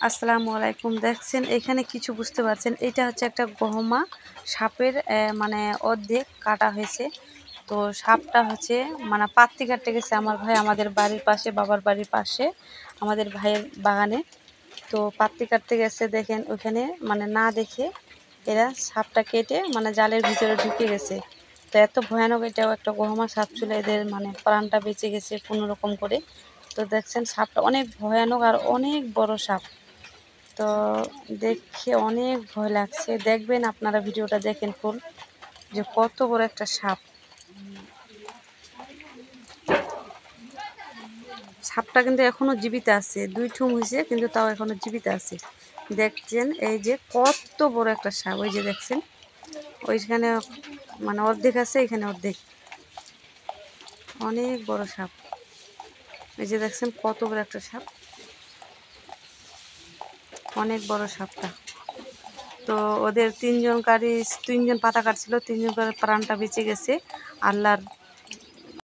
আসসালামু আলাইকুম। দেখছেন এখানে কিছু বুঝতে পারছেন, এটা হচ্ছে একটা গহমা সাপের মানে অর্ধেক কাটা হয়েছে। তো সাপটা হচ্ছে মানে পাত্তি কাটতে গেছে আমার ভাই আমাদের বাড়ির পাশে, বাবার বাড়ির পাশে আমাদের ভাইয়ের বাগানে। তো পাত্তি কাটতে গেছে, দেখেন ওইখানে মানে না দেখে এরা সাপটা কেটে মানে জালের ভিতরে ঢুকে গেছে। তো এত ভয়ানক, এটাও একটা গহমা সাপ ছিল, এদের মানে প্রাণটা বেঁচে গেছে কোনো রকম করে। তো দেখছেন সাপটা অনেক ভয়ানক আর অনেক বড় সাপ। তো দেখে অনেক ভয় লাগছে। দেখবেন, আপনারা ভিডিওটা দেখেন ফুল, যে কত বড় একটা সাপ। সাপটা কিন্তু এখনো জীবিত আছে, 2 ঠুম হয়েছে কিন্তু তাও এখনো জীবিত আছে। দেখছেন এই যে কত বড় একটা সাপ, ওই যে দেখছেন ওইখানে মানে অর্ধেক আছে, এখানে অর্ধেক। অনেক বড় সাপ, এই যে দেখছেন কত বড় একটা সাপ, অনেক বড় সাপটা। তো ওদের তিনজন পাতা কাটছিল, তিনজন প্রাণটা বেঁচে গেছে আল্লাহর